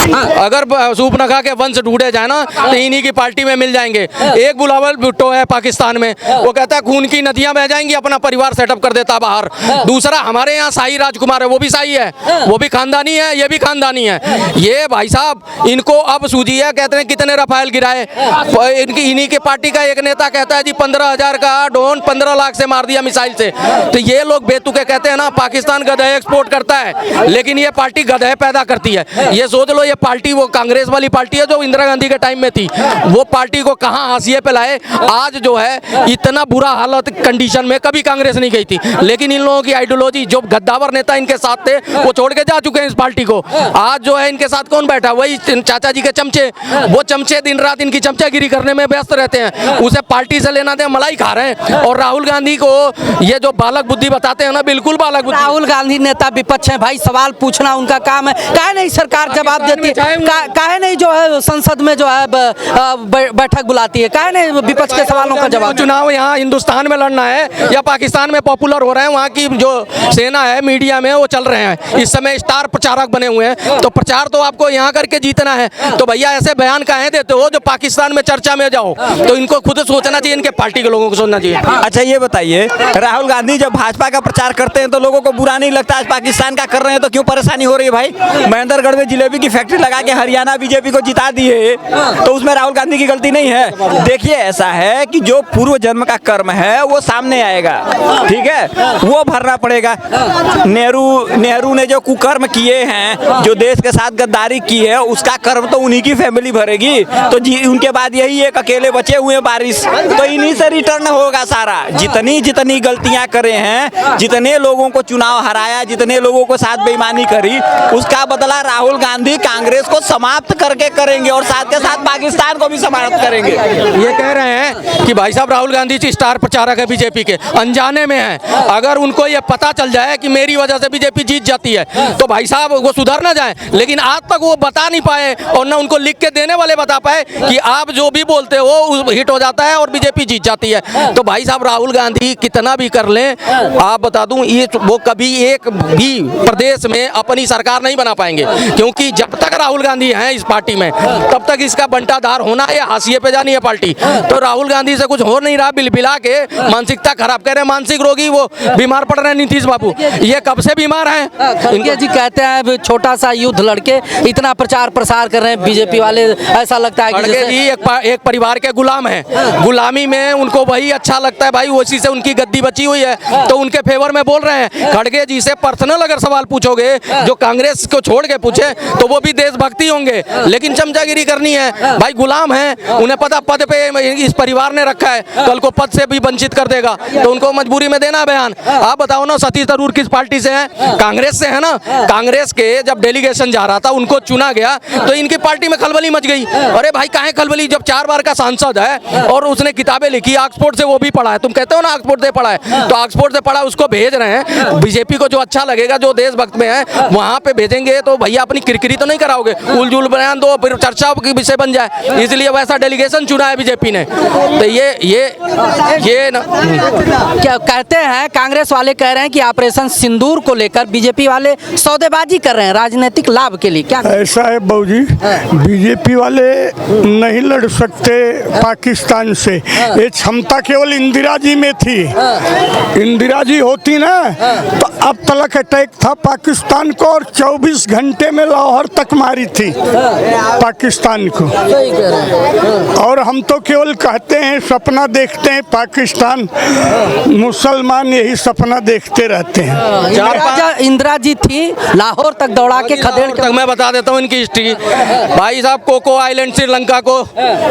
अगर सूपनखा के वंश ढूंढे जाए ना तो इन्हीं की पार्टी में मिल जाएंगे। एक बिलावल भुट्टो है पाकिस्तान में, वो कहता है खून की नदियां बह जाएंगी, अपना परिवार सेटअप कर देता बाहर। दूसरा हमारे यहाँ शाही राजकुमार है, वो भी शाही है, वो भी खानदानी है, ये भी खानदानी है। ये भाई साहब इनको अब सूझी है, कहते हैं कितने रफाल गिराए। इनकी इन्हीं के पार्टी का एक नेता कहता है जी 15,000 का ड्रोन 15 लाख से मार दिया मिसाइल से। तो ये लोग बेतुके कहते हैं ना पाकिस्तान गधे एक्सपोर्ट करता है, लेकिन ये पार्टी गधे पैदा करती है। ये सोच लो, ये पार्टी वो कांग्रेस वाली पार्टी है जो इंदिरा गांधी के टाइम में थी, वो पार्टी को कहां हाशिए पे लाए। आज जो है इतना बुरा हालत कंडीशन में कभी कांग्रेस नहीं गई थी, लेकिन इन लोगों की आइडियोलॉजी, जो गद्दावर नेता इनके साथ थे वो छोड़ के जा चुके हैं इस पार्टी को। आज जो है इनके साथ कौन बैठा, वही चाचा जी के चमचे। वो चमचे दिन रात इनकी चमचागिरी करने में व्यस्त रहते हैं, उसे पार्टी से लेना दे मलाई खा रहे हैं। और राहुल गांधी को ये जो बालक बुद्धि बताते हैं ना, बिल्कुल बालक बुद्धि। राहुल गांधी नेता विपक्ष है भाई, सवाल पूछना उनका काम है। काहे नहीं सरकार जवाब देती है, काहे नहीं जो है संसद में जो है बैठक बुलाती है, काहे नहीं विपक्ष के सवालों का जवाब। चुनाव यहाँ हिंदुस्तान में लड़ना है या पाकिस्तान में पॉपुलर हो रहे हैं, वहाँ की जो सेना है मीडिया में वो चल रहे हैं, इस समय स्टार प्रचारक बने हुए हैं। तो प्रचार तो आपको यहाँ करके जीतना है, तो भैया ऐसे बयान काहे देते हो जो पाकिस्तान में चर्चा में जाओ। तो इनको खुद सोचना चाहिए, इनके पार्टी के लोगों को सोचना चाहिए। अच्छा ये बताइए, राहुल गांधी जब भाजपा का प्रचार करते हैं तो लोगों को बुरा नहीं लगता, आज पाकिस्तान का कर रहे हैं तो क्यों परेशानी हो रही है भाई? महेंद्रगढ़ में जिलेबी की फैक्ट्री लगा के हरियाणा बीजेपी को जिता दिए, तो उसमें राहुल गांधी की गलती नहीं है। देखिए ऐसा है कि जो पूर्व जन्म का कर्म है वो सामने आएगा, ठीक है, वो भरना पड़ेगा। नेहरू ने जो कुकर्म किए हैं, जो देश के साथ गद्दारी की है, उसका कर्म तो उन्हीं की फैमिली भरेगी। तो उनके बाद यही एक अकेले बचे हुए बारिश, तो इन्हीं से रिटर्न होगा सारा। जितनी गलतियां करे हैं, जितने लोगों को चुनाव हराया, जितने लोगों को साथ बेईमानी करी, उसका बदला राहुल गांधी कांग्रेस को समाप्त करके करेंगे और साथ के साथ पाकिस्तान को भी समाप्त करेंगे। ये कह रहे हैं कि भाई साहब राहुल गांधी जी स्टार प्रचारक है बीजेपी के, अनजाने में है। अगर उनको ये पता चल जाए कि मेरी वजह से बीजेपी जीत जाती है तो भाई साहब वो सुधर ना जाए, लेकिन आज तक वो बता नहीं पाए और ना उनको लिख के देने वाले बता पाए कि आप जो भी बोलते हो हिट हो जाता है और बीजेपी जीत जाती है। तो भाई साहब राहुल गांधी कितना भी कर लें, आप बता दूं ये वो कभी एक भी प्रदेश में अपनी सरकार नहीं बना पाएंगे, क्योंकि जब तक राहुल गांधी हैं इस पार्टी में तब तक इसका बंटाधार होना है, हाशिए पे जानी है पार्टी। तो राहुल गांधी से कुछ हो नहीं रहा, बिलबिला के मानसिकता खराब कर रहे हैं। मानसिक रोगी वो बीमार पड़ रहे हैं नीतीश बाबू, ये कब से बीमार हैं। खड़गे जी कहते हैं छोटा सा युद्ध लड़के इतना प्रचार प्रसार कर रहे हैं बीजेपी वाले, ऐसा लगता है कि खड़गे जी एक परिवार के गुलाम हैं, गुलामी में उनको वही अच्छा लगता है भाई, उसी से उनकी गद्दी बची हुई है तो उनके फेवर में बोल रहे हैं। खड़गे जी से पर्सनल अगर सवाल पूछोगे, जो कांग्रेस को छोड़ के पूछे, तो वो भी देशभक्ति होंगे, लेकिन चमचागिरी करनी है भाई। गुलाम हैं, उन्हें पता पद पे इस परिवार ने रखा है, कल को पद से भी वंचित कर देगा, तो उनको मजबूरी में देना बयान। आप बताओ ना, सतीश तरूर किस पार्टी से है? कांग्रेस से है ना। कांग्रेस के जब डेलीगेशन जा रहा था, उनको चुना गया तो इनकी पार्टी में खलबली मच गई। अरे भाई काहे खलबली, जब 4 बार का सांसद है और उसने किताबें लिखी, ऑक्सफोर्ड से वो भी पढ़ा है। तुम कहते हो ना ऑक्सफोर्ड से पढ़ा है, तो ऑक्सफोर्ड से पढ़ा उसको भेज रहे हैं। बीजेपी को जो अच्छा लगेगा, जो देशभक्त में है, वहां पे भेजेंगे तो भैया अपनी किरकिरी तो नहीं कराओगे, उलझुल बयान दो फिर चर्चा की विषय बन जाए, इसलिए वैसा डेलीगेशन चुना है बीजेपी ने। तो ये न क्या कहते हैं, कांग्रेस वाले कह रहे हैं कि ऑपरेशन सिंदूर को लेकर बीजेपी वाले सौदेबाजी कर रहे हैं राजनीतिक लाभ के लिए। क्या ऐसा है बाबूजी, बीजेपी वाले नहीं लड़ सकते पाकिस्तान से, ये क्षमता केवल इंदिरा जी में थी। इंदिरा जी होती ना तो अब तलक अटैक था पाकिस्तान को और 24 घंटे में लाहौर तक मारी थी पाकिस्तान को। और हम तो केवल कहते हैं, सपना देखते हैं, पाकिस्तान मुसलमान यही सपना देखते रहते हैं। इंदिरा जी थी, लाहौर तक दौड़ा के खदेड़ तक। मैं बता देता हूँ इनकी हिस्ट्री। भाई साहब कोको आइलैंड श्रीलंका को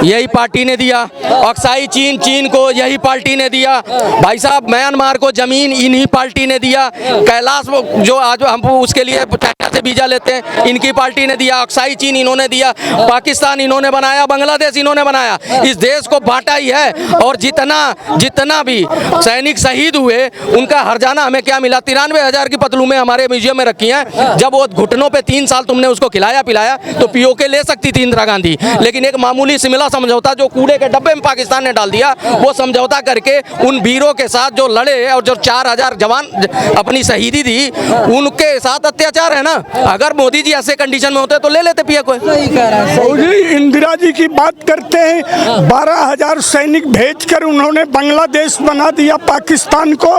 यही पार्टी ने दिया, अक्साई चीन को यही पार्टी ने दिया। भाई साहब म्यांमार को जमीन इन्हीं पार्टी ने दिया। कैलाश जो आज हम उसके लिए चाइना से वीजा लेते हैं, इनकी पार्टी ने दिया। अक्साई चीन इन्होंने दिया, पाकिस्तान इन्होंने बनाया, बांग्लादेश इन्होंने बनाया। इस देश को बांटा ही है। और जितना भी सैनिक शहीद हुए उनका हर्जाना हमें क्या मिला? 93,000 की पतलूमें हमारे म्यूजियम में रखी हैं। जब वो घुटनों पे 3 साल तुमने उसको खिलाया पिलाया तो पीओके ले सकती थी इंदिरा गांधी, लेकिन एक मामूली सिमला समझौता जो कूड़े के डब्बे में पाकिस्तान ने डाल दिया, वो समझौता करके उन वीरों के साथ जो लड़े और जो 4,000 जवान अपनी शहीदी दी, उनके साथ अत्याचार है ना। अगर मोदी जी ऐसे कंडीशन में होते तो ले लेते पिया कोई। सही कह रहा है, सही। जी इंदिरा जी की बात करते हैं, 12,000 सैनिक भेजकर उन्होंने बांग्लादेश बना दिया पाकिस्तान को,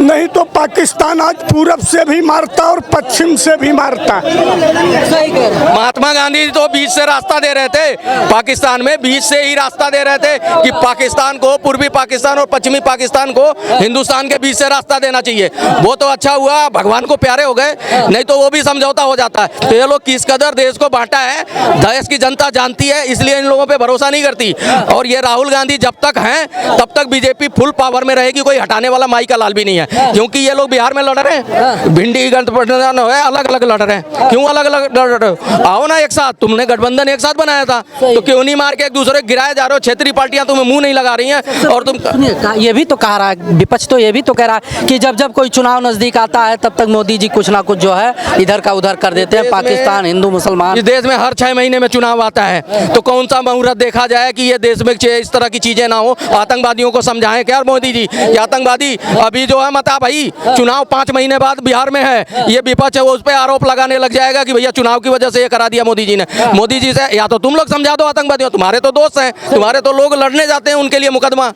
नहीं तो पाकिस्तान आज पूरब से भी मारता और पश्चिम से भी मारता। सही कह रहे हैं। महात्मा गांधी तो बीच से रास्ता दे रहे थे, पाकिस्तान में बीच से ही रास्ता दे रहे थे कि पाकिस्तान को, पूर्वी पाकिस्तान और पश्चिमी पाकिस्तान को हिंदुस्तान के बीच से रास्ता देना चाहिए। वो तो अच्छा हुआ, भगवान को प्यारे हो गए, नहीं तो वो भी समझौता हो जाता है। तो ये लोग किस कदर देश को बांटा है, देश की जनता जानती है, इसलिए इन लोगों पे भरोसा नहीं करती। और ये राहुल गांधी जब तक हैं तब तक बीजेपी फुल पावर में रहेगी, कोई हटाने वाला माई का लाल भी नहीं है। क्योंकि ये लोग बिहार में लड़ रहे हैं, भिंडी गठबंधन है, अलग अलग लड़ रहे हैं। क्यों अलग अलग लड़ रहे हो? आओ ना एक साथ, तुमने गठबंधन एक साथ बनाया था, तो क्यों नहीं मार के एक दूसरे को गिराए जा रहे हो? क्षेत्रीय पार्टियां तुम्हें मुंह नहीं लगा रही हैं और तुम ये भी तो कह रहा है, विपक्ष तो ये भी तो कह रहा है कि जब जब कोई चुनाव नजदीक आता है तब तक मोदी जी कुछ ना कुछ जो है इधर का उधर कर देते हैं। पाकिस्तान, हिंदू मुसलमान, इस देश में हर 6 महीने में चुनाव आता है, तो कौन सा मुहूर्त देखा जाए कि ये देश में इस तरह की चीजें ना हो? आतंकवादियों को समझाएं क्या मोदी जी? ये आतंकवादी अभी जो है मता भाई, चुनाव 5 महीने बाद बिहार में है, ये विपक्ष है वो उस पर आरोप लगाने लग जाएगा कि भैया चुनाव की वजह से ये करा दिया मोदी जी ने। मोदी जी से या तो तुम लोग समझा दो आतंकवादियों, तुम्हारे तो दोस्त हैं, तुम्हारे तो लोग लड़ने जाते हैं उनके लिए मुकदमा।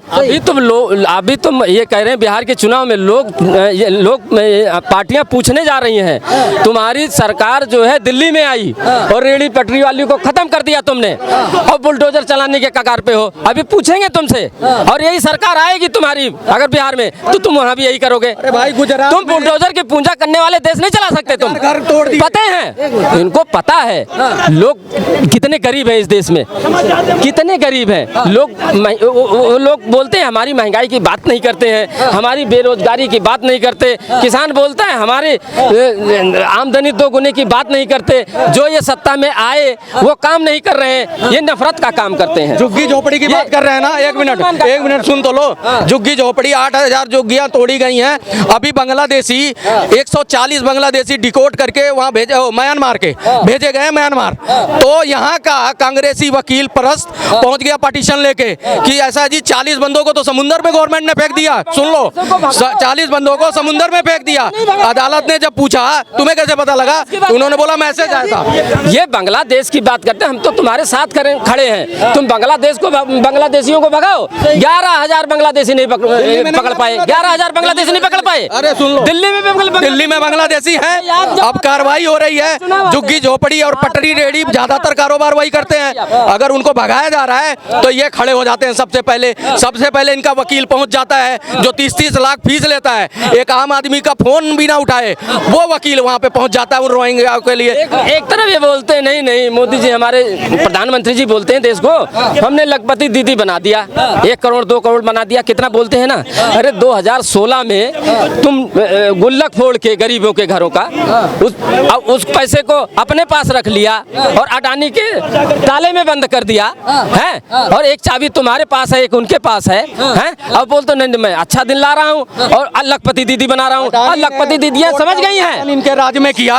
अभी तुम ये कह रहे हैं बिहार के चुनाव में लोग पार्टियां पूछने जा रही हैं। तुम्हारी सरकार जो है दिल्ली में आई और रेहड़ी पटरी वाली को खत्म कर दिया तुमने, और बुलडोजर चलाने के कगार पे हो। अभी पूछेंगे तुमसे, और यही सरकार आएगी तुम्हारी अगर बिहार में, तो तुम वहाँ भी यही करोगे। अरे भाई गुजरात तुम बुलडोजर की पूंजा करने वाले देश नहीं चला सकते तुम। घर तोड़ दिए। पता है इनको, पता है लोग कितने गरीब हैं इस देश में, कितने गरीब हैं लोग। वो लोग बोलते हैं हमारी महंगाई की बात नहीं करते हैं, हमारी बेरोजगारी की बात नहीं करते। किसान बोलता है हमारे आमदनी दोगुने की बात नहीं करते। जो ये सत्ता में आए वो काम नहीं कर रहे हैं, ये नफरत का काम करते हैं। झुग्गी झोपड़ी की बात कर रहे हैं ना, एक मिनट सुन तो लो। झुग्गी झोपड़ी 8,000 झुग्गियां तोड़ी गई हैं। अभी बांग्लादेशी 140 बांग्लादेशी डिकोड करके वहां भेजे, म्यांमार के भेजे गए म्यांमार। तो यहाँ का कांग्रेसी वकील परस्त पहुंच गया पटिशन लेके कि ऐसा जी 40 बंदों को तो समुद्र में गवर्नमेंट ने फेंक दिया। सुन लो, 40 बंदों को समुद्र में फेंक दिया। अदालत ने जब पूछा तुम्हें कैसे पता लगा, उन्होंने बोला मैसेज आया था। ये बांग्लादेश की बात करते हैं, हम तो तुम्हारे साथ खड़े हैं। तुम बांग्लादेशियों को भगाओ। 11,000 बांग्लादेशी नहीं पकड़ पाए, 11,000 बांग्लादेशी नहीं पकड़ पाए। अरे सुन लो, दिल्ली में बांग्लादेशी है, अब कार्रवाई हो रही है। झुग्गी झोपड़ी और पटरी रेहड़ी ज्यादातर कारोबार वही करते हैं। अगर उनको भगाया जा रहा है तो ये खड़े हो जाते हैं। सबसे पहले इनका वकील पहुंच जाता है जो 30-30 लाख फीस लेता है। एक आम आदमी का फोन भी ना उठाए वो वकील वहां पे पहुंच जाता है उन रोहिंग्या के लिए। एक तरफ ये बोलते हैं नहीं मोदी जी, हमारे प्रधानमंत्री जी बोलते हैं देश को हमने लखपति दीदी बना दिया, 1 करोड़ 2 करोड़ बना दिया। कितना बोलते हैं ना, अरे 2016 में तुम गुल्लक फोड़ के गरीबों के घरों का उस पैसे को अपने पास रख लिया और अडानी के ताले में बंद कर दिया है। और एक चाबी तुम्हारे पास है, एक उनके पास है। अब बोलते नहीं मैं अच्छा दिन ला रहा हूँ और लखपति दीदी बना रहा हूँ। और लखपति दीदियाँ समझ गई हैं, इनके राज्य में किया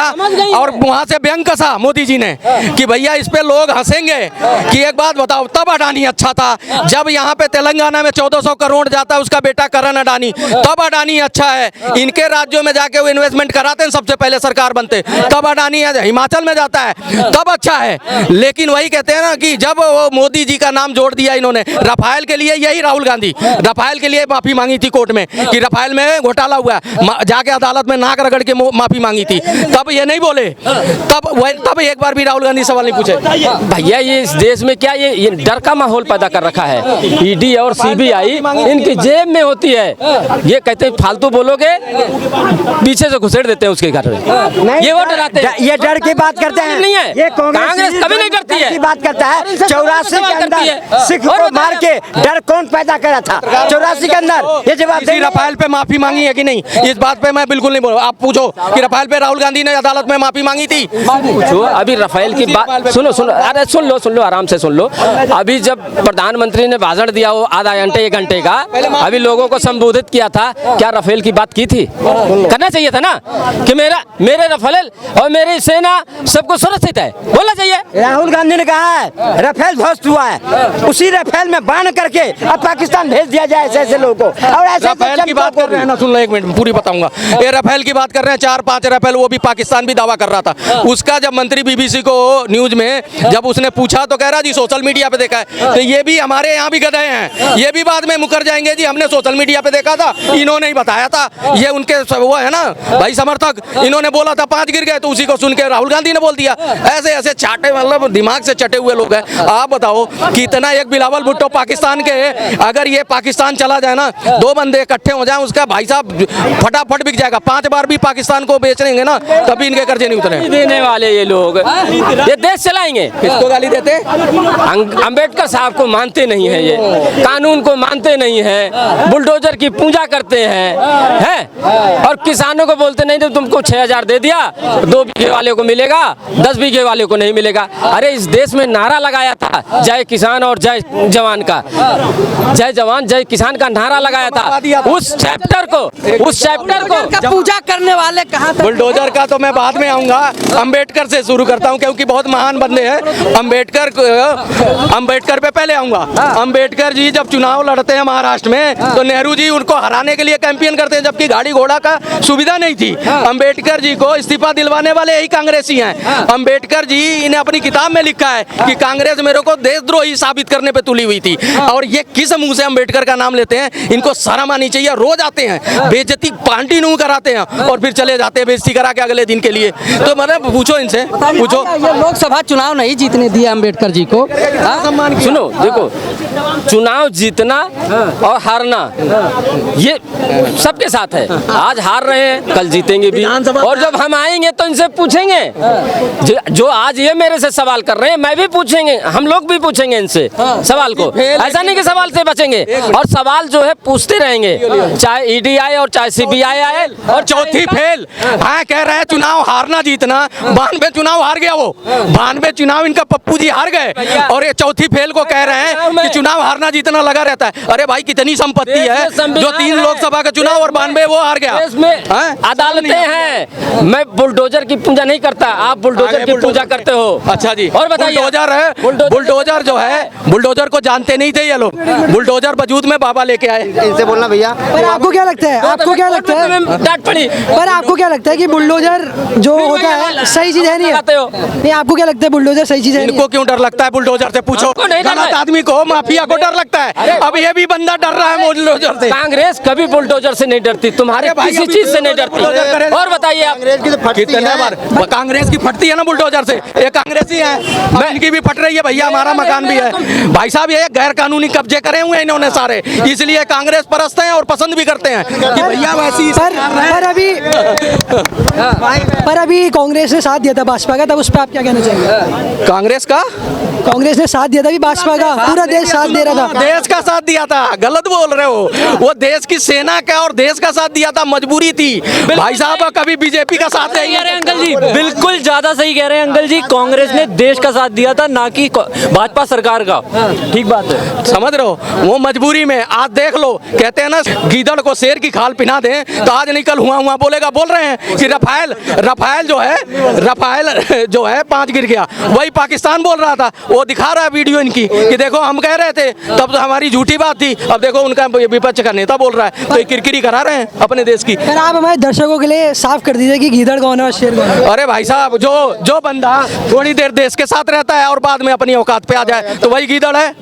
और वहां से व्यंग कसा मोदी जी ने कि भैया इस पे लोग हंसेंगे कि एक बात बताओ, तब अडानी अच्छा था जब यहाँ पे तेलंगाना में 1400 करोड़ जाता है उसका बेटा करण अडानी, तब अडानी अच्छा है। इनके राज्यों में जाके वो इन्वेस्टमेंट कराते हैं, सबसे पहले सरकार बनते तब अडानी हिमाचल में जाता है तब अच्छा है। लेकिन वही कहते हैं ना कि जब वो मोदी जी का नाम जोड़ दिया इन्होंने रफाल के लिए, यही राहुल गांधी रफाल के लिए माफी मांगी थी कोर्ट में कि रफाल में घोटाला हुआ, जाके अदालत में नाक रगड़ के माफी मांगी थी, तब ये नहीं बोले। तब एक बार भी राहुल गांधी सवाल नहीं पूछे। भैया ये इस देश में क्या ये डर का माहौल पैदा कर रखा है। ईडी और सीबीआई इनकी जेब में होती है। ये कहते हैं फालतू बोलोगे पीछे से घुसेड़ देते हैं उसके घर में, ये वो डराते हैं। ये डर की बात करते हैं, नहीं है, ये कांग्रेस कभी नहीं करती है। की बात करता है 84 के अंदर सिख को मार के डर कौन पैदा करा था 84 के अंदर, ये जवाब दे। रफाल पे माफी मांगी है कि नहीं, इस बात पे मैं बिल्कुल नहीं बोल। आप पूछो कि रफाल पे राहुल गांधी ने अदालत में माफी मांगी थी। पूछो अभी रफाल की बात सुनो, अरे सुन लो आराम से सुन लो। अभी जब प्रधानमंत्री ने भाषण दिया वो आधा घंटे 1 घंटे का, अभी लोगों को संबोधित किया था, क्या रफेल की बात की थी? करना चाहिए था ना कि मेरे रफेल और मेरी सेना सबको सुरक्षित उपस्थित है, बोलना चाहिए। राहुल गांधी ने कहा है राफेल ध्वस्त हुआ है, उसी राफेल में बांध करके अब पाकिस्तान भेज दिया जाए ऐसे ऐसे लोगों को। और ऐसे राफेल की बात कर रहे हैं ना, सुन लो एक मिनट पूरी बताऊंगा। ये राफेल की बात कर रहे हैं, 4-5 राफेल, वो भी पाकिस्तान भी दावा कर रहा था। उसका जब मंत्री बीबीसी को न्यूज में जब उसने पूछा तो कह रहा जी सोशल मीडिया पे देखा है। तो ये भी हमारे यहाँ भी गधे हैं, ये भी बाद में मुकर जाएंगे जी हमने सोशल मीडिया पे देखा था, इन्होंने ही बताया था। ये उनके वो है ना भाई समर्थक, इन्होंने बोला था 5 गिर गए, तो उसी को सुन के राहुल गांधी ने बोल दिया। ऐसे ऐसे चाटे मतलब दिमाग से चटे हुए लोग हैं। आप बताओ कितना एक बिलावल भुट्टो पाकिस्तान के, अगर ये पाकिस्तान चला जाए ना, 2 बंदे इकट्ठे हो जाए, उसका भाई साहब फटाफट बिक जाएगा। 5 बार भी पाकिस्तान को बेच लेंगे ना, तभी इनके कर्जे नहीं उतरे। देने वाले ये लोग ये देश चलाएंगे। किसको गाली देते? अंबेडकर साहब को मानते नहीं है, ये कानून को मानते नहीं है, बुलडोजर की पूजा करते हैं और किसानों को बोलते नहीं तो तुमको 6,000 दे दिया, 2 बीघे वाले को मिलेगा, 10 बीघे वाले को नहीं मिलेगा। अरे इस देश में नारा लगाया था जय किसान और जय जवान का, जय जवान जय किसान का नारा लगाया था। उस चैप्टर को पूजा करने वाले कहाँ तक? बुलडोजर का तो मैं बाद में आऊंगा, अंबेडकर से शुरू करता हूं क्योंकि बहुत महान बंदे हैं। अंबेडकर पे पहले आऊंगा। अंबेडकर जी जब चुनाव लड़ते हैं महाराष्ट्र में, तो नेहरू जी उनको हराने के लिए कैंपेन करते हैं, जबकि गाड़ी घोड़ा का सुविधा नहीं थी। अंबेडकर जी को इस्तीफा दिलवाने वाले यही कांग्रेसी हैं। अंबेडकर जी ने अपनी किताब में लिखा है कि कांग्रेस मेरे को देशद्रोही साबित करने पे तुली हुई थी। और ये किस मुंह से अंबेडकर का नाम लेते हैं? इनको शर्म आनी चाहिए। रोज आते हैं, बेइज्जती कंटिन्यू कराते हैं और फिर चले जाते हैं बेइज्जती करा के अगले दिन के लिए। तो मतलब पूछो इनसे, पूछो। ये लोकसभा चुनाव नहीं जीतने दिया अंबेडकर जी को। सुनो देखो, चुनाव जीतना और हारना ये सबके साथ है। आज हार रहे हैं, कल जीतेंगे भी। और जब हम आएंगे तो इनसे पूछेंगे, जो आज ये मेरे से सवाल कर रहे हैं मैं भी पूछेंगे, हम लोग भी पूछेंगे इनसे सवाल को। ऐसा नहीं कि सवाल से बचेंगे, और सवाल जो है पूछते रहेंगे, चाहे ईडी आए और चाहे सीबीआई आए। और चौथी फेल, हाँ कह रहे हैं चुनाव हारना जीतना। 92 चुनाव हार गया वो, 92 चुनाव इनका पप्पू जी हार गए, और ये चौथी फेल को कह रहे हैं कि चुनाव हारना जीतना लगा रहता है। अरे भाई कितनी संपत्ति है जो 3 लोकसभा का चुनाव और 92 वो हार गया। देश में अदालतें हैं। मैं बुलडोजर की पूजा नहीं करता, आप बुलडोजर की पूजा करते हो। अच्छा जी, और बताइए, बुलडोजर है, बुलडोजर जो है, बुलडोजर को जानते नहीं थे ये लोग। बुलडोजर वजूद में बाबा लेके आए। इनसे बोलना भैया। पर आपको क्या लगता है, आपको क्या लगता है, डांट पड़ी, पर आपको क्या लगता है कि बुलडोजर जो होता है सही चीज है? नहीं, आपको क्या लगता है बुलडोजर सही चीज है? इनको क्यों डर लगता है बुलडोजर से? पूछो। हमको नहीं डर गलत है। आदमी को, माफिया को डर लगता है। अब ये भी बंदा डर रहा है बुलडोजर से। कांग्रेस कभी बुलडोजर से नहीं डरती, तुम्हारे किसी चीज से नहीं डरती। और बताइए आप, कितने बार कांग्रेस की फटती है ना बुलडोजर से। ये कांग्रेसी है, मैं इनकी भी फट रही है भैया, हमारा मकान भी है भाई साहब। ये गैर कानूनी कब्जे करे हुए हैं इन्होंने सारे, इसलिए कांग्रेस परस्त हैं और पसंद भी करते हैं कि भैया वैसी। पर अभी कांग्रेस ने साथ दिया था भाजपा का, तब उस पर आप क्या कहना चाहेंगे? कांग्रेस का, कांग्रेस ने साथ दिया था भाजपा का, पूरा देश साथ दे रहा था। देश का साथ दिया था, गलत बोल रहे हो। वो देश की सेना का और देश का साथ दिया था, मजबूरी थी भाई साहब। कभी बीजेपी का साथ नहीं। अंकल जी बिल्कुल ज्यादा सही कह रहे हैं अंकल जी, कांग्रेस ने देश का साथ दिया था, ना कि भाजपा सरकार का। ठीक बात है, समझ रहे हो, वो मजबूरी में। आज देख लो, कहते हैं ना गीदड़ को शेर की खाल पिना दें, तो आज नहीं कल हुआ बोलेगा। बोल रहे हैं कि रफाल जो है 5 गिर गया, वही पाकिस्तान बोल रहा था। वो दिखा रहा है वीडियो इनकी कि देखो हम कह रहे थे, तब तो हमारी झूठी बात थी, अब देखो उनका विपक्ष का नेता बोल रहा है। तो ये किरकिरी करा रहे हैं अपने देश की। पर आप हमारे दर्शकों के लिए साफ कर दीजिए कि गीदड़ कौन है और शेर कौन है? अरे भाई साहब, जो बंदा थोड़ी देर देश के साथ रहता है और बाद में अपनी औकात पे आ जाए, तो वही गीदड़ है।